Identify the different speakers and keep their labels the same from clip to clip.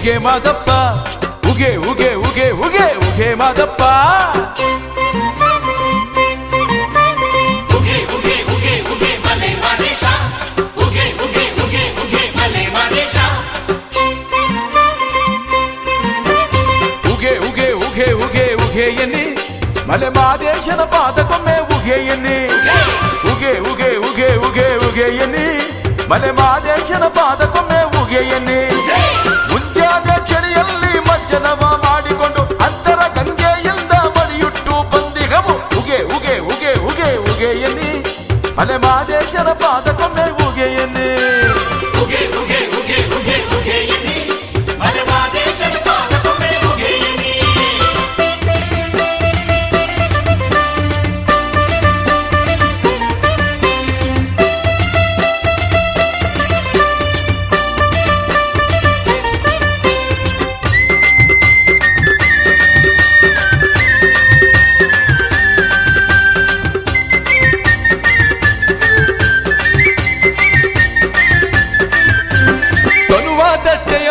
Speaker 1: ಉಗೆ ಮಾದಪ್ಪ ಉಗೆ ಉಗೆ ಉಗೆ ಉಗೆ ಉಗೆ ಮಾದಪ್ಪ
Speaker 2: ಉಗೆ ಉಗೆ ಉಗೆ ಉಗೆ ಮಲೆ ಮಾದೇಶ ಉಗೆ ಉಗೆ ಉಗೆ ಉಗೆ ಮಲೆ ಮಾದೇಶ
Speaker 1: ಉಗೆ ಉಗೆ ಉಗೆ ಉಗೆ ಉಗೆ ಎನ್ನಿ ಮಲೆ ಮಾದೇಶನ ಪಾದಕ್ಕೊಮ್ಮೆ ಉಗೆ ಎನ್ನಿ ಉಗೆ ಉಗೆ ಉಗೆ ಉಗೆ ಉಗೆ ಎನ್ನಿ ಮಲೆ ಮಾದೇಶನ ಪಾದಕ್ಕೊಮ್ಮೆ ಉಗೆ ಎನ್ನಿ ಮುಂಜಾನೆ ಚಳಿಯಲ್ಲಿ ಮಜ್ಜನವ ಮಾಡಿಕೊಂಡು ಅಂತರ ಗಂಗೆಯಿಂದ ಮಡಿಯುಟ್ಟು ಬಂದಿಗವು ಉಗೆ ಉಗೆ ಉಗೆ ಉಗೆ ಉಗೆ ಎನ್ನಿ ಮಲೆ ಮಾದೇಶನ ಪಾದಕ್ಕೊಮ್ಮೆ ಉಗೆ ಎನ್ನಿ
Speaker 2: ಉಗೆ ಉಗೆ ಉಗೆ ಉಗೆ ಉಗೆ ಎನ್ನಿ ಮಲೆ ಮಾದೇಶನ ಪಾದಕ್ಕೊಮ್ಮೆ ಉಗೆ ಎನ್ನಿ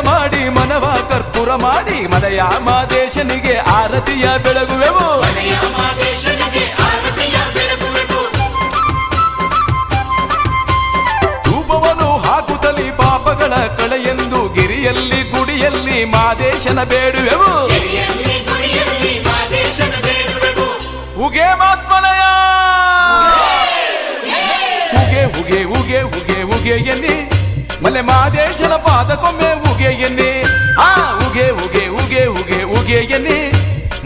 Speaker 1: ಮಾಡಿ ಮನವ ಕರ್ಪೂರ ಮಾಡಿ ಮಲಯ ಮಾದೇಶನಿಗೆ ಆರತಿಯ ಬೆಳಗುವೆವು ಧೂಪವನ್ನು ಹಾಕುತ್ತಲಿ ಪಾಪಗಳ ಕಳೆಯೆಂದು ಗಿರಿಯಲ್ಲಿ ಗುಡಿಯಲ್ಲಿ ಮಾದೇಶನ ಬೇಡುವೆವು ಉಗೆ ಮಾತ್ಮಲಯ ಉಗೆ ಉಗೆ ಉಗೆ ಉಗೆ ಉಗೆ ಎನ್ನಿ ಮಲೆ ಮಾದೇಶನ ಪಾದಕ್ಕೊಮ್ಮೆ ಉಗೆ ಎನ್ನಿ ಆ ಉಗೆ ಉಗೆ ಉಗೆ ಉಗೆ ಉಗೆ ಎನ್ನಿ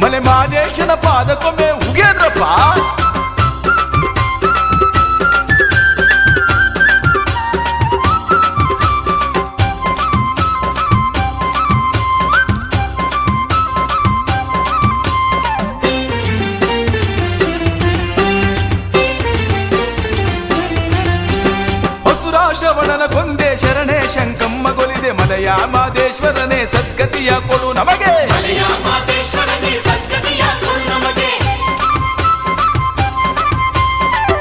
Speaker 1: ಮಲೆ ಮಾದೇಶನ ಪಾದಕ್ಕೊಮ್ಮೆ ಉಗೆದ್ರಪ್ಪ ಶ್ರವಣನ ಕೊಂದೆ ಶರಣೆ ಶಂಕಮ್ಮ ಗೊಲಿದೆ ಮಲಯ ಮಾದೇಶ್ವರನೇ ಸದ್ಗತಿಯ ಕೊಡು ನಮಗೆ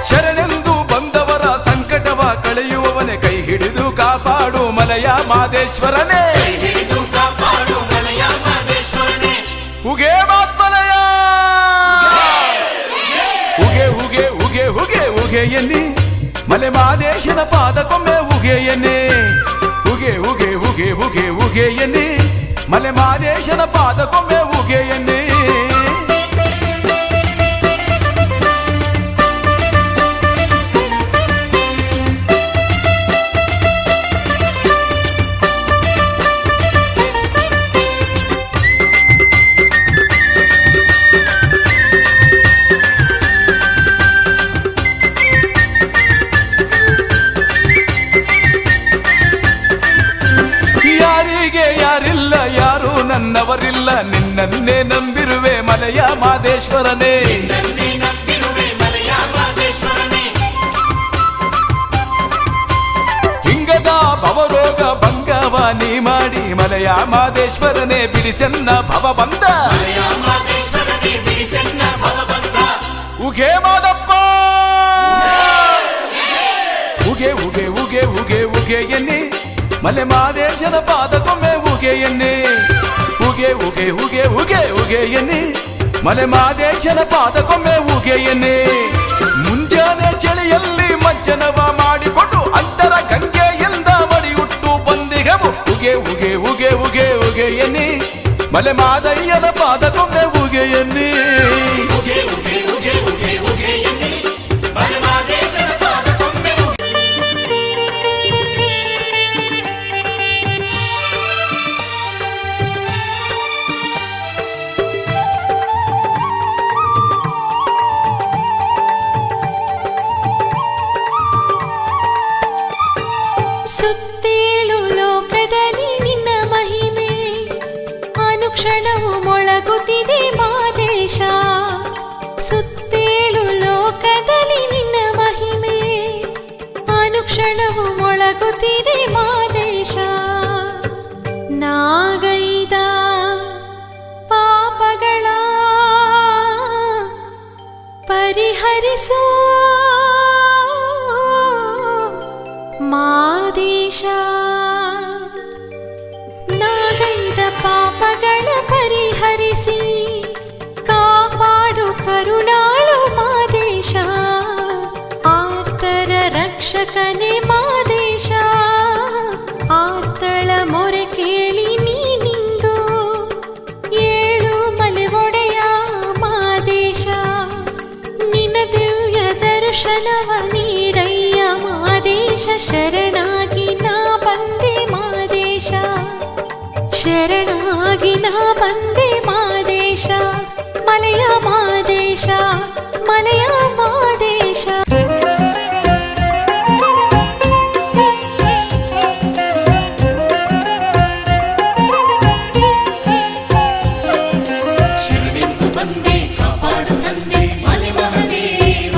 Speaker 1: ಶರಣೆಂದು ಬಂದವರ ಸಂಕಟವ ಕಳೆಯುವವನೇ ಕೈ ಹಿಡಿದು ಕಾಪಾಡು ಮಲಯ ಮಾದೇಶ್ವರನೇ ಉಗೆ ಮಾತ್ಮಲಯ ಉಗೆ ಉಗೆ ಉಗೆ ಉಗೆ ಉಗೆ ಎನ್ನಿ ಮಲೆ ಮಾದೇಶನ ಪಾದಕ್ಕೊಮ್ಮೆ ಉಗೆ ಎನ್ನಿ ಉಗೆ ಉಗೆ ಉಗೆ ಉಗೆ ಉಗೆ ಎನ್ನಿ ಮಲೆ ಮಾದೇಶನ ಪಾದಕ್ಕೊಮ್ಮೆ ಉಗೆ ಎನ್ನಿ ಯಾರಿಲ್ಲ ಯಾರು ನನ್ನವರಿಲ್ಲ ನಿನ್ನನ್ನೇ ನಂಬಿರುವೆ ಮಲಯ ಮಾದೇಶ್ವರನೇ ಹಿಂಗದ ಭವರೋಗ ಭಂಗವ ನೀ ಮಾಡಿ ಮಲಯ ಮಾದೇಶ್ವರನೇ ಬಿಡಿಸನ್ನ ಭವ ಬಂದ ಉಗೆ ಮಾದಪ್ಪ ಉಗೆ ಉಗೆ ಉಗೆ ಉಗೆ ಉಗೆ ಎನ್ನಿ ಮಲೆ ಮಾದೇಶನ ಪಾದಕ್ಕೊಮ್ಮೆ ಉಗೆ ಎನ್ನಿ ಉಗೆ ಉಗೆ ಉಗೆ ಉಗೆ ಉಗೆ ಎನ್ನಿ ಮಲೆ ಮಾದೇಶನ ಪಾದಕ್ಕೊಮ್ಮೆ ಉಗೆ ಎನ್ನಿ ಮುಂಜಾನೆ ಚಳಿಯಲ್ಲಿ ಮಜ್ಜನವ ಮಾಡಿಕೊಂಡು ಅಂತರ ಗಂಗೆಯಿಂದ ಮಡಿಯುಟ್ಟು ಬಂದಿಗವು ಉಗೆ ಉಗೆ ಉಗೆ ಉಗೆ ಉಗೆ ಎನ್ನಿ ಮಲೆ ಮಾದಯ್ಯನ ಪಾದಕ್ಕೊಮ್ಮೆ ಉಗೆ ಎನ್ನಿ
Speaker 2: ಉಗೆ ಉಗೆ ಉಗೆ ಉಗೆ ಉಗೆ ಎನ್ನಿ ಮಲೆ ಮಾದೇಶನ ಪಾದಕ್ಕೊಮ್ಮೆ
Speaker 3: ಸುತ್ತೇಳು ಲೋಕದಲ್ಲಿ ನಿನ್ನ ಮಹಿಮೆ ಅನುಕ್ಷಣವು ಮೊಳಗುತ್ತಿದೆ ಮಾದೇಶ ಸುತ್ತೇಳು ಲೋಕದಲ್ಲಿ ನಿನ್ನ ಮಹಿಮೆ ಅನುಕ್ಷಣವು ಮೊಳಗುತ್ತಿದೆ ಮಾದೇಶ ನಾಗೈದ ಪಾಪಗಳ ಪರಿಹರಿಸೋ ಮಾದೇಶ ನಾಗೈದ ರಕ್ಷಕನೇ ಮಾದೇಶ ಆರ್ತಳ ಮೊರೆ ಕೇಳಿ ನೀನಿಂದು ಏಳು ಮಲೆ ಒಡೆಯ ಮಾದೇಶ ನಿನ್ನ ದಿವ್ಯ ದರ್ಶನವ ನೀಡಯ್ಯ ಮಾದೇಶ ಶರಣಾಗಿ ನಾ ಬಂದೆ ಮಾದೇಶ ಶರಣಾಗಿ ನಾ ಬಂದೆ ಮಾದೇಶ ಮಲೆಯ ಮಾದೇಶ ಮಲೆಯ ಮಾದೇಶ
Speaker 2: ಶರಣೆಂದು ಬಂದೆ ಕಾಪಾಡು ತಂದೆ ಮಲೆ ಮಹದೇವ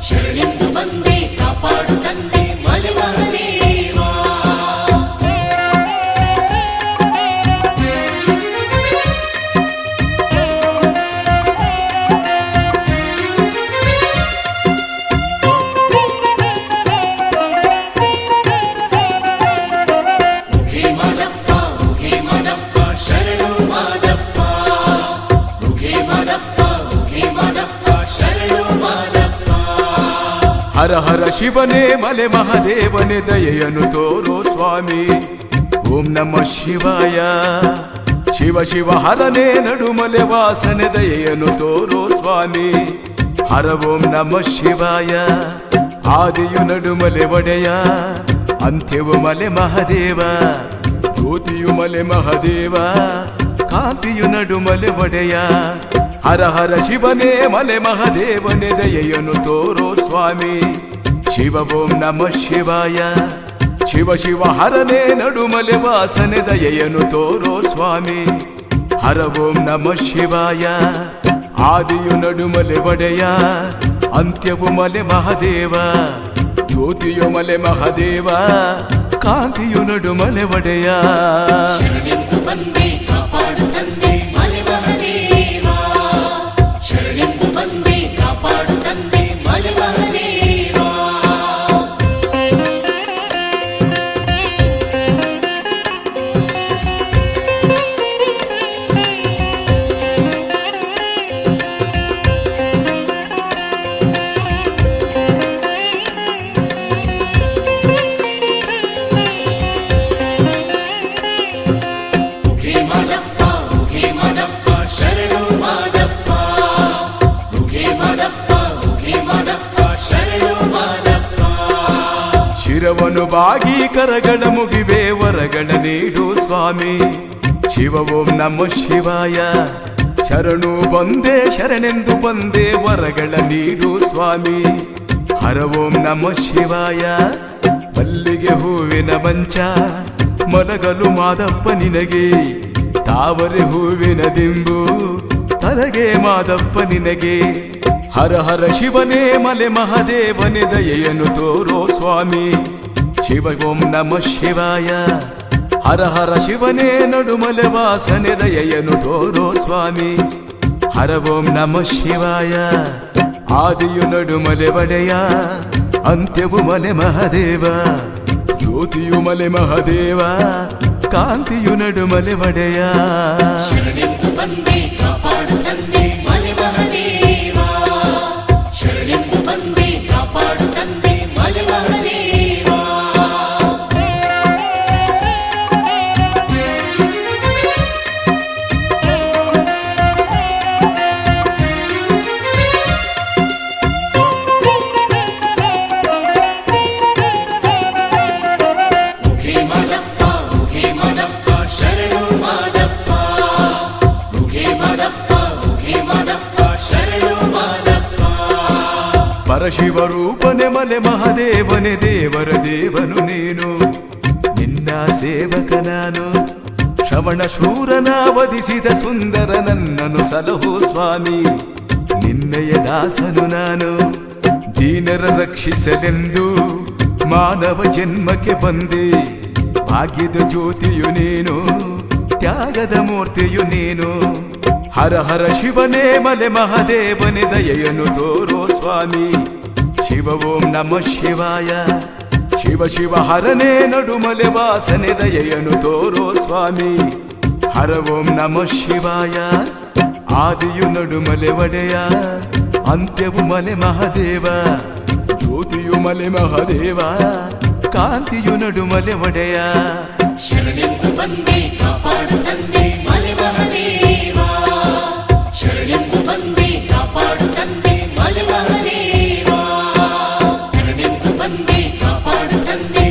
Speaker 2: ಶರಣೆಂದು ಬಂದೆ ಕಾಪಾಡು ತಂದೆ ಮಲೆ ಮಹದೇವ ಮುಖೇ ಮಾದಪ್ಪ ಮುಖೇ ಮಾದಪ್ಪ ಶರಣು ಮಾದಪ್ಪ ಮುಖೇ ಮಾದಪ್ಪ ಮುಖೇ ಮಾದಪ್ಪ ಶರಣು ಮಾದಪ್ಪ
Speaker 1: ಹರ ಹರ ಶಿವನೇ ಮಲೆ ಮಹದೇವನೇ ದಯೆಯನ್ನು ತೋರೋ ಸ್ವಾಮಿ ಓಂ ನಮಃ ಶಿವಾಯ ಶಿವ ಶಿವ ಹರನೇ ನಡುಮಲೆ ವಾಸನೆ ದಯೆಯನ್ನು ತೋರೋ ಸ್ವಾಮಿ ಹರ ಓಂ ನಮಃ ಶಿವಾಯ ಆದಿಯು ನಡುಮಲೆ ಒಡೆಯ ಅಂತ್ಯವು ಮಲೆ ಮಹದೇವ ಜ್ಯೋತಿಯು ಮಲೆ ಮಹದೇವ ಕಾಂತಿಯು ನಡುಮಲೆ ಒಡೆಯ ಹರ ಹರ ಶಿವನೇ ಮಲೆ ಮಹದೇವನೇ ದಯೆಯನ್ನು ತೋರೋ ಸ್ವಾಮಿ ಶಿವ ಓಂ ನಮಃ ಶಿವಾಯ ಶಿವ ಶಿವ ಹರನೇ ನಡುಮಲೆ ವಾಸನೆ ದಯೆಯನ್ನು ತೋರೋ ಸ್ವಾಮಿ ಹರ ಓಂ ನಮಃ ಶಿವಾಯ ಆದಿಯು ನಡುಮಲೆ ಒಡೆಯ ಅಂತ್ಯವು ಮಲೆ ಮಹದೇವ ಜ್ಯೋತಿಯು ಮಲೆ ಮಹದೇವ ಕಾಂತಿಯು ನಡುಮಲೆ ಒಡೆಯ
Speaker 2: ಶರಣೆಂದು ಬಂದೆ ಕಾಪಾಡು ತಂದೆ ಮಲೆ ಮಹದೇವ ಶರಣೆಂದು ಬಂದೆ ಕಾಪಾಡು ತಂದೆ ಮಲೆ ಮಹದೇವ ಮುಖೇ ಮಾದಪ್ಪ ಮುಖೇ ಮಾದಪ್ಪ ಶರಣು ಮಾದಪ್ಪ ಮುಖೇ ಮಾದಪ್ಪ ಮುಖೇ ಮಾದಪ್ಪ ಶರಣು ಮಾದಪ್ಪ
Speaker 1: ಶಿರವನು ಬಾಗಿ ಕರಗಳ ಮುಗಿವೆ ವರಗಳ ನೀಡು ಸ್ವಾಮಿ ಶಿವ ಓಂ ನಮಃ ಶಿವಾಯ ಶರಣು ಬಂದೆ ಶರಣೆಂದು ಬಂದೆ ವರಗಳ ನೀಡು ಸ್ವಾಮಿ ಹರ ಓಂ ನಮಃ ಶಿವಾಯ ಮಲ್ಲಿಗೆ ಹೂವಿನ ಮಂಚ ಮಲಗಲು ಮಾದಪ್ಪ ನಿನಗೆ ತಾವರೆ ಹೂವಿನ ದಿಂಬು ತಲಗೆ ಮಾದಪ್ಪ ನಿನಗೆ ಹರ ಹರ ಶಿವನೇ ಮಲೆ ಮಹದೇವನೇ ದಯೆಯನ್ನು ತೋರೋ ಸ್ವಾಮಿ ಶಿವ ಓಂ ನಮಃ ಶಿವಾಯ ಹರ ಹರ ಶಿವನೇ ನಡುಮಲೆ ವಾಸನೆ ದಯೆಯನ್ನು ತೋರೋ ಸ್ವಾಮಿ ಹರ ಓಂ ನಮಃ ಶಿವಾಯ ಆದಿಯು ನಡುಮಲೆ ಒಡೆಯ ಅಂತ್ಯವು ಮಲೆ ಮಹದೇವ ಜ್ಯೋತಿಯು ಮಲೆ ಮಹದೇವ ಕಾಂತಿಯು ನಡುಮಲೆ ಒಡೆಯ
Speaker 2: ಶರಣೆಂದು ಬಂದೆ ಕಾಪಾಡು ತಂದೆ ಮಲೆ ಮಹದೇವ ಶರಣೆಂದು ಬಂದೆ ಕಾಪಾಡು ತಂದೆ ಮಲೆ ಮಹದೇವ ಮುಖೇ ಮಾದಪ್ಪ ಮುಖೇ ಮಾದಪ್ಪ ಶರಣು ಮಾದಪ್ಪ ಮುಖೇ ಮಾದಪ್ಪ ಮುಖೇ ಮಾದಪ್ಪ ಶರಣು ಮಾದಪ್ಪ
Speaker 1: ಪರಶಿವ ರೂಪನೆ ಮಲೆ ಮಹದೇವನೆ ದೇವರ ದೇವನು ನೀನು ನಿನ್ನ ಸೇವಕ ನಾನು ಶ್ರವಣ ಶೂರನ ವಧಿಸಿದ ಸುಂದರ ನನ್ನನು ಸಲಹೋ ಸ್ವಾಮಿ ನಿನ್ನಯ ದಾಸನು ನಾನು ದೀನರ ರಕ್ಷಿಸಲೆಂದು ಮಾನವ ಜನ್ಮಕ್ಕೆ ಬಂದೆ ಭಾಗ್ಯದ ಜ್ಯೋತಿಯು ನೀನು ತ್ಯಾಗದ ಮೂರ್ತಿಯು ನೀನು ಹರ ಹರ ಶಿವನೇ ಮಲೆ ಮಹದೇವನೆ ದಯೆಯನ್ನು ತೋರೋ ಸ್ವಾಮಿ ಶಿವ ಓಂ ನಮಃ ಶಿವಾಯ ಶಿವ ಶಿವ ಹರನೇ ನಡುಮಲೆ ವಾಸನೆ ದಯೆಯನ್ನು ತೋರೋ ಸ್ವಾಮಿ ಹರ ಓಂ ನಮಃ ಶಿವಾಯ ಆದಿಯು ನಡುಮಲೆ ಒಡೆಯ ಅಂತ್ಯವು ಮಲೆ ಮಹದೇವ ಜ್ಯೋತಿಯು ಮಲೆ ಮಹದೇವ ಕಾಂತಿಯು ನಡು ಮಲೆ ಒಡೆಯ
Speaker 2: ಶರಣೆಂದು ಬಂದೆ ಕಾಪಾಡು ತಂದೆ ಮಲೆ ಮಹದೇವ ಶರಣೆಂದು ಬಂದೆ ಕಾಪಾಡು ತಂದೆ ಮಲೆ ಮಹದೇವ ಶರಣೆಂದು ಬಂದೆ ಕಾಪಾಡು ತಂದೆ